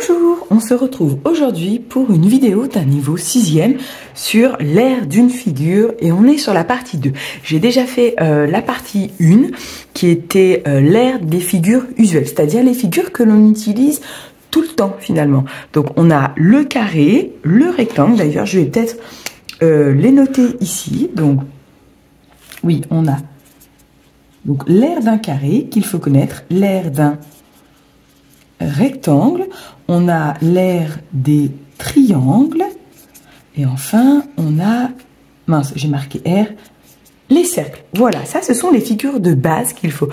Bonjour, on se retrouve aujourd'hui pour une vidéo d'un niveau 6e sur l'aire d'une figure et on est sur la partie 2. J'ai déjà fait la partie 1 qui était l'aire des figures usuelles, c'est-à-dire les figures que l'on utilise tout le temps finalement. Donc on a le carré, le rectangle, d'ailleurs je vais peut-être les noter ici. Donc oui, on a donc l'aire d'un carré qu'il faut connaître, l'aire d'un rectangle, on a l'aire des triangles et enfin on a, mince j'ai marqué R, les cercles. Voilà, ça ce sont les figures de base qu'il faut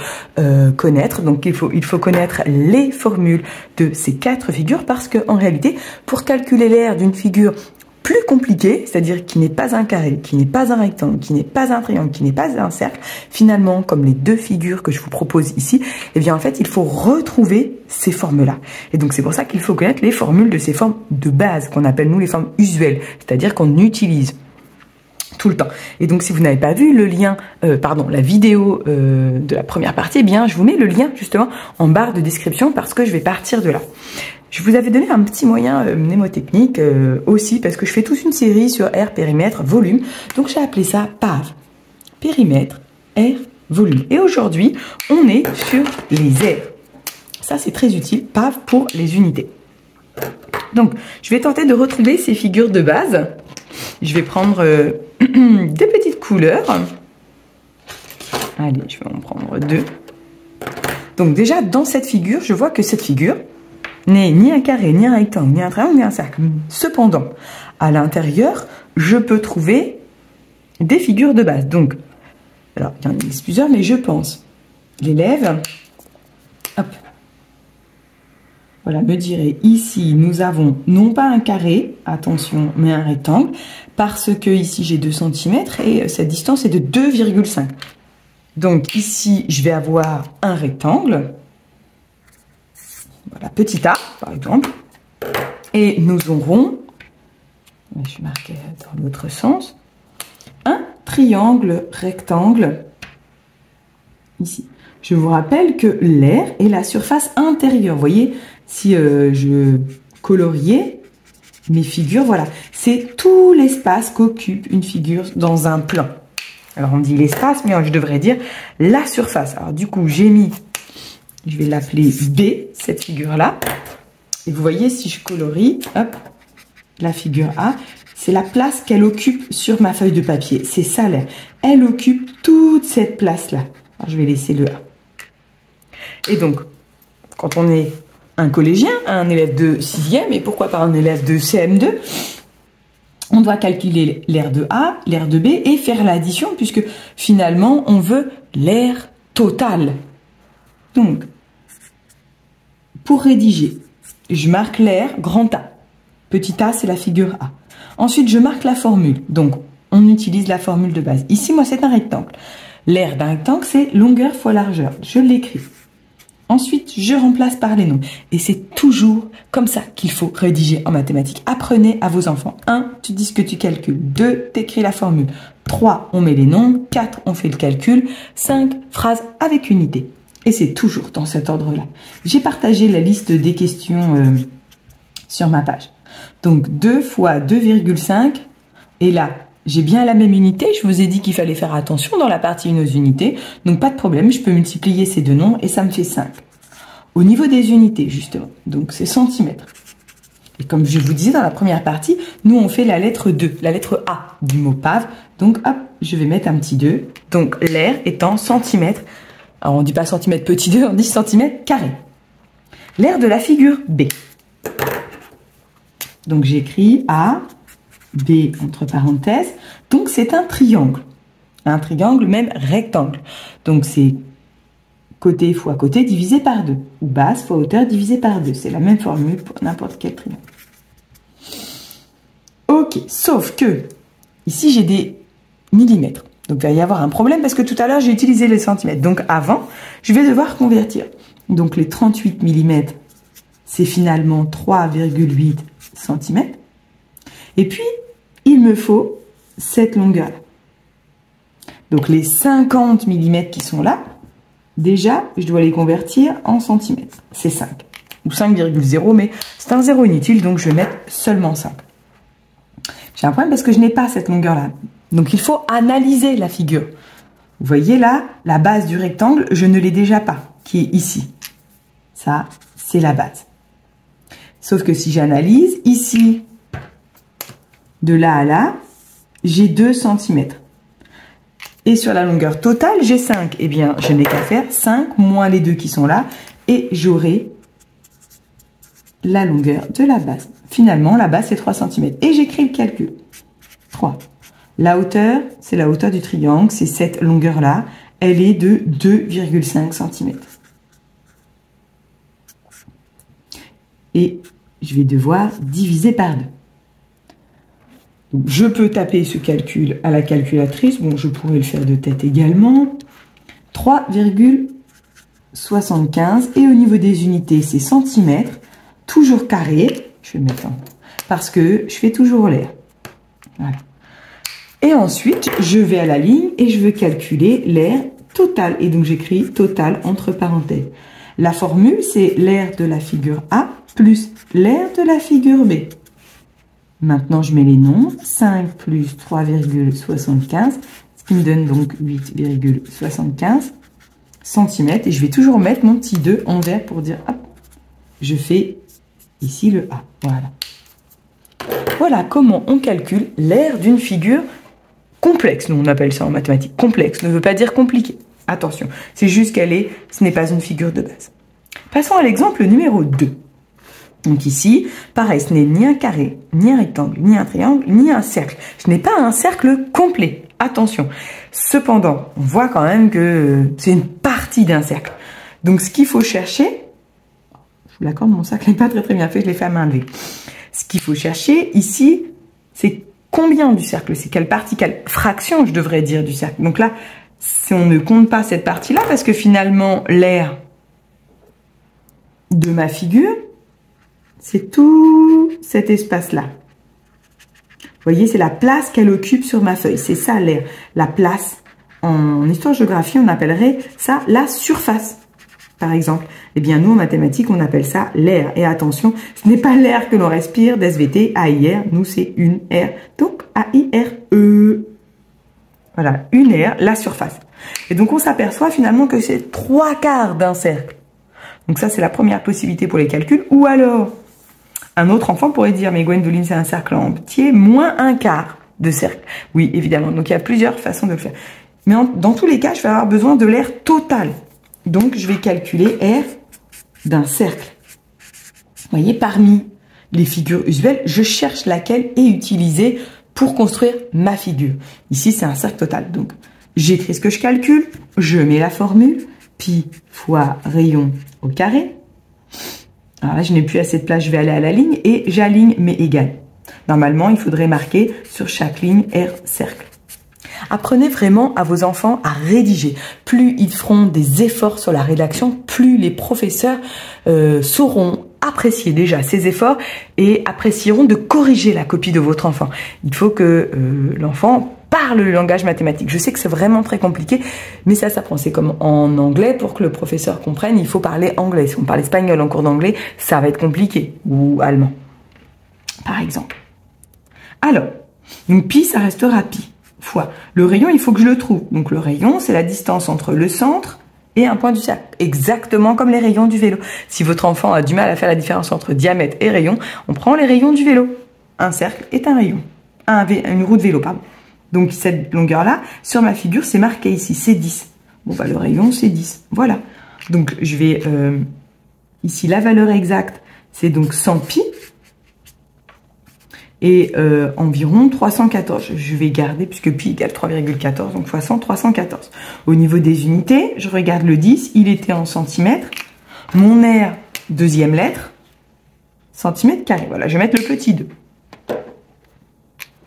connaître. Donc il faut connaître les formules de ces 4 figures parce que en réalité pour calculer l'aire d'une figure plus compliqué, c'est-à-dire qui n'est pas un carré, qui n'est pas un rectangle, qui n'est pas un triangle, qui n'est pas un cercle, finalement, comme les 2 figures que je vous propose ici, eh bien en fait, il faut retrouver ces formes-là. Et donc c'est pour ça qu'il faut connaître les formules de ces formes de base, qu'on appelle nous les formes usuelles, c'est-à-dire qu'on utilise tout le temps. Et donc si vous n'avez pas vu le lien, la vidéo de la première partie, eh bien je vous mets le lien justement en barre de description parce que je vais partir de là. Je vous avais donné un petit moyen mnémotechnique aussi parce que je fais toute une série sur R, périmètre, volume. Donc j'ai appelé ça PAV. Périmètre, R, volume. Et aujourd'hui, on est sur les aires. Ça c'est très utile, PAV pour les unités. Donc je vais tenter de retrouver ces figures de base. Je vais prendre des petites couleurs. Allez, je vais en prendre 2. Donc déjà dans cette figure, je vois que cette figure n'est ni un carré, ni un rectangle, ni un triangle, ni un cercle. Cependant, à l'intérieur, je peux trouver des figures de base. Donc, alors, il y en a plusieurs, mais je pense. L'élève, hop, voilà, me dirait, ici, nous avons non pas un carré, attention, mais un rectangle, parce que ici, j'ai 2 cm et cette distance est de 2,5. Donc, ici, je vais avoir un rectangle. Voilà, petit a, par exemple. Et nous aurons, je vais marquer dans l'autre sens, un triangle rectangle ici. Je vous rappelle que l'aire est la surface intérieure. Vous voyez, si je coloriais mes figures, voilà, c'est tout l'espace qu'occupe une figure dans un plan. Alors on dit l'espace, mais je devrais dire la surface. Alors du coup, j'ai mis, je vais l'appeler B, cette figure-là. Et vous voyez, si je colorie, hop, la figure A, c'est la place qu'elle occupe sur ma feuille de papier. C'est ça l'aire. Elle occupe toute cette place-là. Alors, je vais laisser le A. Et donc, quand on est un collégien, un élève de 6e, et pourquoi pas un élève de CM2, on doit calculer l'aire de A, l'aire de B et faire l'addition, puisque finalement, on veut l'aire totale. Donc, pour rédiger, je marque l'aire grand A. Petit a, c'est la figure A. Ensuite, je marque la formule. Donc, on utilise la formule de base. Ici, moi, c'est un rectangle. L'aire d'un rectangle, c'est longueur fois largeur. Je l'écris. Ensuite, je remplace par les nombres. Et c'est toujours comme ça qu'il faut rédiger en mathématiques. Apprenez à vos enfants. 1, tu dis ce que tu calcules. 2, tu écris la formule. 3, on met les nombres. 4, on fait le calcul. 5, phrase avec unité. Et c'est toujours dans cet ordre-là. J'ai partagé la liste des questions sur ma page. Donc 2 fois 2,5. Et là, j'ai bien la même unité. Je vous ai dit qu'il fallait faire attention dans la partie 1 aux unités. Donc pas de problème, je peux multiplier ces 2 nombres et ça me fait 5. Au niveau des unités, justement, donc c'est centimètres. Et comme je vous disais dans la première partie, nous on fait la lettre 2, la lettre A du mot PAV. Donc hop, je vais mettre un petit 2. Donc l'aire est en centimètres. Alors, on ne dit pas centimètre petit 2, on dit centimètre carré. L'aire de la figure B. Donc, j'écris A, B entre parenthèses. Donc, c'est un triangle. Un triangle, même rectangle. Donc, c'est côté fois côté divisé par 2. Ou base fois hauteur divisé par 2. C'est la même formule pour n'importe quel triangle. Ok, sauf que, ici, j'ai des millimètres. Donc, il va y avoir un problème parce que tout à l'heure, j'ai utilisé les centimètres. Donc, avant, je vais devoir convertir. Donc, les 38 mm, c'est finalement 3,8 cm. Et puis, il me faut cette longueur-là. Donc, les 50 mm qui sont là, déjà, je dois les convertir en centimètres. C'est 5. ou 5,0, mais c'est un zéro inutile, donc je vais mettre seulement 5. J'ai un problème parce que je n'ai pas cette longueur-là. Donc il faut analyser la figure. Vous voyez là, la base du rectangle, je ne l'ai déjà pas, qui est ici. Ça, c'est la base. Sauf que si j'analyse, ici, de là à là, j'ai 2 cm. Et sur la longueur totale, j'ai 5. Eh bien, je n'ai qu'à faire 5 moins les 2 qui sont là, et j'aurai la longueur de la base. Finalement, la base, c'est 3 cm. Et j'écris le calcul. 3. La hauteur, c'est la hauteur du triangle, c'est cette longueur-là. Elle est de 2,5 cm. Et je vais devoir diviser par 2. Donc, je peux taper ce calcul à la calculatrice. Bon, je pourrais le faire de tête également. 3,75. Et au niveau des unités, c'est centimètres. Toujours carré. Je vais mettre en... parce que je fais toujours l'air. Voilà. Et ensuite, je vais à la ligne et je veux calculer l'air total. Et donc, j'écris total entre parenthèses. La formule, c'est l'air de la figure A plus l'air de la figure B. Maintenant, je mets les nombres. 5 plus 3,75, ce qui me donne donc 8,75 cm. Et je vais toujours mettre mon petit 2 en vert pour dire, hop, je fais ici le A. Voilà. Voilà comment on calcule l'air d'une figure complexe. Nous, on appelle ça en mathématiques. Complexe ne veut pas dire compliqué. Attention, c'est juste ce n'est pas une figure de base. Passons à l'exemple numéro 2. Donc ici, pareil, ce n'est ni un carré, ni un rectangle, ni un triangle, ni un cercle. Ce n'est pas un cercle complet. Attention. Cependant, on voit quand même que c'est une partie d'un cercle. Donc ce qu'il faut chercher, je vous l'accorde, mon cercle n'est pas très bien fait, je l'ai fait à main levée. Ce qu'il faut chercher ici, c'est combien du cercle, c'est quelle partie, quelle fraction, je devrais dire, du cercle. Donc là, si on ne compte pas cette partie-là, parce que finalement, l'air de ma figure, c'est tout cet espace-là. Vous voyez, c'est la place qu'elle occupe sur ma feuille. C'est ça l'air. La place, en histoire-géographie, on appellerait ça la surface, par exemple. Eh bien, nous, en mathématiques, on appelle ça l'air. Et attention, ce n'est pas l'air que l'on respire d'SVT, AIR. Nous, c'est une air. Donc, AIRE. Voilà, une air, la surface. Et donc, on s'aperçoit finalement que c'est 3/4 d'un cercle. Donc ça, c'est la première possibilité pour les calculs. Ou alors, un autre enfant pourrait dire, mais Gwendoline, c'est un cercle entier, moins 1/4 de cercle. Oui, évidemment. Donc, il y a plusieurs façons de le faire. Mais dans tous les cas, je vais avoir besoin de l'air total. Donc, je vais calculer R d'un cercle. Vous voyez, parmi les figures usuelles, je cherche laquelle est utilisée pour construire ma figure. Ici, c'est un cercle total. Donc, j'écris ce que je calcule, je mets la formule, pi fois rayon au carré. Alors là, je n'ai plus assez de place, je vais aller à la ligne et j'aligne mes égales. Normalement, il faudrait marquer sur chaque ligne R cercle. Apprenez vraiment à vos enfants à rédiger. Plus ils feront des efforts sur la rédaction, plus les professeurs sauront apprécier déjà ces efforts et apprécieront de corriger la copie de votre enfant. Il faut que l'enfant parle le langage mathématique. Je sais que c'est vraiment très compliqué, mais ça s'apprend. C'est comme en anglais, pour que le professeur comprenne, il faut parler anglais. Si on parle espagnol en cours d'anglais, ça va être compliqué, ou allemand, par exemple. Alors, donc pi, ça restera pi, fois. Le rayon, il faut que je le trouve. Donc le rayon, c'est la distance entre le centre et un point du cercle. Exactement comme les rayons du vélo. Si votre enfant a du mal à faire la différence entre diamètre et rayon, on prend les rayons du vélo. Un cercle est un rayon. Une roue de vélo, pardon. Donc cette longueur-là, sur ma figure, c'est marqué ici, c'est 10. Bon, bah le rayon, c'est 10. Voilà. Donc je vais... ici, la valeur exacte, c'est donc 100 pi. Et environ 314. Je vais garder, puisque pi égale 3,14, donc fois 100, 314. Au niveau des unités, je regarde le 10, il était en centimètres. Mon R, deuxième lettre, centimètre carré. Voilà, je vais mettre le petit 2.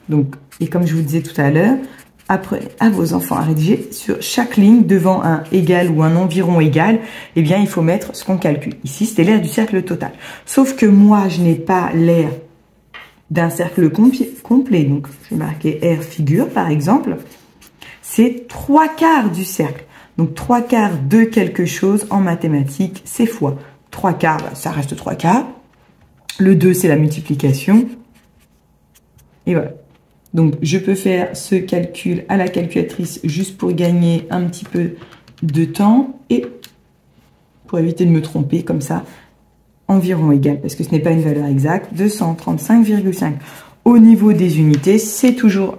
Donc, et comme je vous disais tout à l'heure, apprenez à vos enfants à rédiger sur chaque ligne devant un égal ou un environ égal, eh bien, il faut mettre ce qu'on calcule. Ici, c'était l'aire du cercle total. Sauf que moi, je n'ai pas l'aire d'un cercle complet. Donc, je vais marquer R figure, par exemple. C'est 3/4 du cercle. Donc, 3/4 de quelque chose en mathématiques, c'est fois. 3 quarts, bah, ça reste 3 quarts. Le 2, c'est la multiplication. Et voilà. Donc, je peux faire ce calcul à la calculatrice juste pour gagner un petit peu de temps et pour éviter de me tromper comme ça, environ égal, parce que ce n'est pas une valeur exacte, 235,5. Au niveau des unités, c'est toujours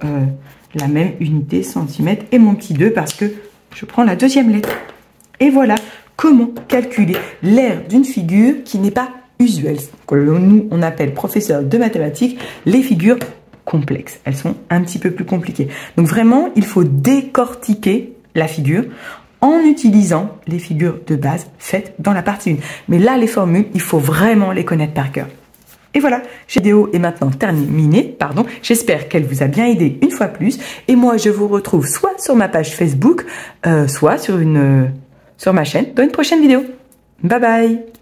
la même unité, centimètre, et mon petit 2 parce que je prends la deuxième lettre. Et voilà comment calculer l'aire d'une figure qui n'est pas usuelle. Nous, on appelle professeur de mathématiques les figures complexes. Elles sont un petit peu plus compliquées. Donc vraiment, il faut décortiquer la figure en utilisant les figures de base faites dans la partie 1. Mais là, les formules, il faut vraiment les connaître par cœur. Et voilà, cette vidéo est maintenant terminée. J'espère qu'elle vous a bien aidé une fois plus. Et moi, je vous retrouve soit sur ma page Facebook, soit sur ma chaîne dans une prochaine vidéo. Bye bye!